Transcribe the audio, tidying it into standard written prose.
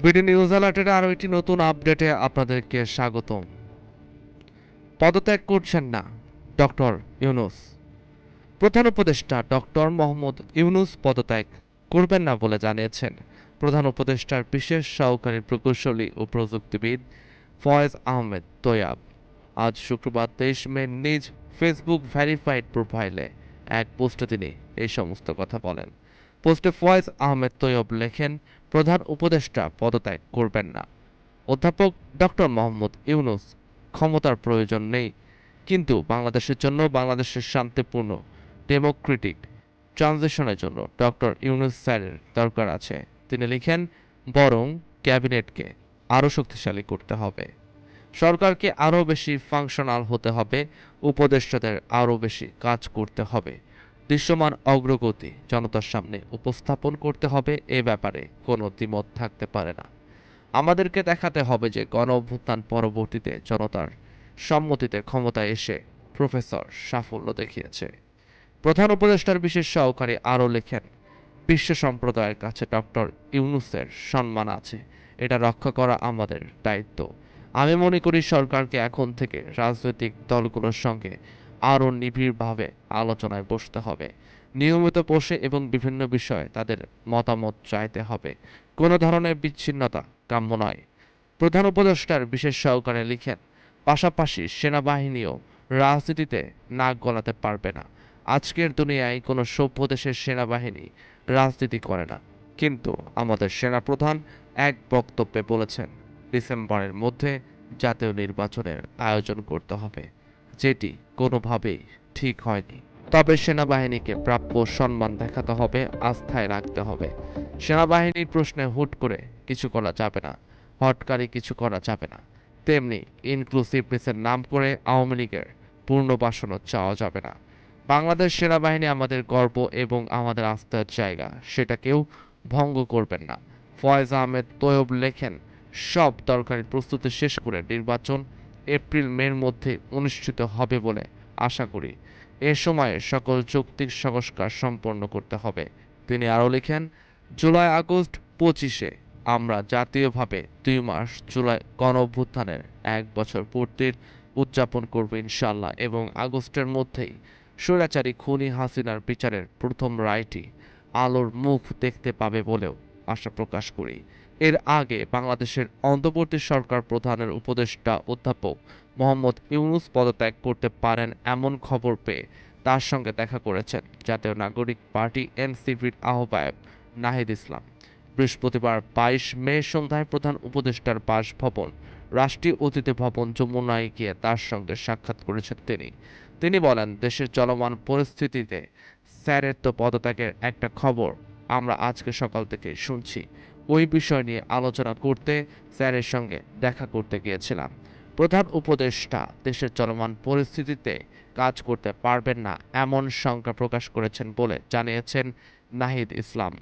BD news অ্যালার্টের আরও একটি নতুন আপডেটে আপনাদেরকে স্বাগতম। পদত্যাগ করছেন না ডক্টর ইউনূস। প্রধান উপদেষ্টা ডক্টর মোহাম্মদ ইউনূস পদত্যাগ করবেন না বলে জানিয়েছেন প্রধান উপদেষ্টার বিশেষ সহকারী প্রকৌশলী ও প্রযুক্তিবিদ ফয়েজ আহমেদ তৈয়াব। আজ শুক্রবার 23 মে নিজ ফেসবুক ভেরিফাইড প্রোফাইলে এক পোস্টে তিনি এই সমস্ত কথা বলেন। পোস্টে ফয়েজ আহমেদ তৈয়ব লেখেন, প্রধান উপদেষ্টা পদত্যাগ করবেন না। অধ্যাপক ডক্টর মোহাম্মদ ইউনূস ক্ষমতার প্রয়োজন নেই, কিন্তু বাংলাদেশের জন্য, বাংলাদেশের শান্তিপূর্ণ ডেমোক্রেটিক ট্রানজিশনের জন্য ডক্টর ইউনূস স্যারের দরকার আছে। তিনি লিখেন, বরং ক্যাবিনেটকে আরও শক্তিশালী করতে হবে, সরকারকে আরও বেশি ফাংশনাল হতে হবে, উপদেষ্টাদের আরও বেশি কাজ করতে হবে, দৃশ্যমান অগ্রগতি জনতার সামনে উপস্থাপন করতে হবে। এ ব্যাপারে কোনো দ্বিমত থাকতে পারে না। আমাদেরকে দেখাতে হবে যে গণ অভ্যুত্থান পরবর্তীতে জনতার সম্মতিতে ক্ষমতায় এসে প্রফেসর সাফল্য দেখিয়েছে। প্রধান উপদেষ্টার বিশেষ সহকারী আরও লেখেন, বিশ্ব সম্প্রদায়ের কাছে ডক্টর ইউনূসের সম্মান আছে, এটা রক্ষা করা আমাদের দায়িত্ব। আমি মনে করি সরকারকে এখন থেকে রাজনৈতিক দলগুলোর সঙ্গে আরও নিবিড়ভাবে আলোচনায় বসতে হবে, নিয়মিত বসে এবং বিভিন্ন বিষয়ে তাদের মতামত চাইতে হবে। কোনো ধরনের বিচ্ছিন্নতা কাম্য নয়। প্রধান উপদেষ্টার বিশেষ সহকারী লিখেন, পাশাপাশি সেনাবাহিনীও রাজনীতিতে নাক গলাতে পারবে না। আজকের দুনিয়ায় কোনো সভ্য দেশের সেনাবাহিনী রাজনীতি করে না, কিন্তু আমাদের সেনাপ্রধান এক বক্তব্যে বলেছেন ডিসেম্বরের মধ্যে জাতীয় নির্বাচনের আয়োজন করতে হবে, যেটি কোনোভাবেই ঠিক হয়নি। তবে সেনাবাহিনীকে প্রাপ্য সম্মান দেখাতে হবে, আস্থায় রাখতে হবে। সেনাবাহিনীর প্রশ্নে হুট করে কিছু করা যাবে না, হটকারী কিছু করা যাবে না। তেমনি ইনক্লুসিভনেসের নাম করে আওয়ামী লীগের পুনর্বাসনও চাওয়া যাবে না। বাংলাদেশ সেনাবাহিনী আমাদের গর্ব এবং আমাদের আস্থার জায়গা, সেটা কেউ ভঙ্গ করবেন না। ফয়েজ আহমেদ তৈয়ব লেখেন, সব দরকারি প্রস্তুতি শেষ করে নির্বাচন এপ্রিল মের মধ্যে অনুষ্ঠিত হবে বলে আশা করি। এ সময়ে সকল যৌক্তিক সংস্কার সম্পন্ন করতে হবে। তিনি আরও লিখেন, জুলাই আগস্ট 25-এ আমরা জাতীয়ভাবে 2 মাস জুলাই গণঅভ্যুত্থানের 1 বছর পূর্তির উদযাপন করব ইনশাআল্লাহ, এবং আগস্টের মধ্যেই স্বৈরাচারী খুনি হাসিনার বিচারের প্রথম রায়টি আলোর মুখ দেখতে পাবে বলেও আশা প্রকাশ করি। এর আগে বাংলাদেশের অন্তর্বর্তী সরকার প্রধানের উপদেষ্টা অধ্যাপক মোহাম্মদ ইউনূস পদত্যাগ করতে পারেন এমন খবর পেয়ে তার সঙ্গে দেখা করেছেন জাতীয় নাগরিক পার্টি এনসিপির আহ্বায়ক নাহিদ ইসলাম। বৃহস্পতিবার 22 মে সন্ধ্যায় প্রধান উপদেষ্টার বাসভবন রাষ্ট্রীয় অতিথি ভবন যমুনায় গিয়ে তার সঙ্গে সাক্ষাৎ করেছেন তিনি। তিনি বলেন, দেশের চলমান পরিস্থিতিতে স্যারের তো পদত্যাগের একটা খবর আমরা আজকে সকাল থেকে শুনছি। ওই বিষয় নিয়ে আলোচনা করতে স্যারের সঙ্গে দেখা করতে গিয়েছিলাম। প্রধান উপদেষ্টা দেশের চলমান পরিস্থিতিতে কাজ করতে পারবেন না এমন শঙ্কা প্রকাশ করেছেন বলে জানিয়েছেন নাহিদ ইসলাম।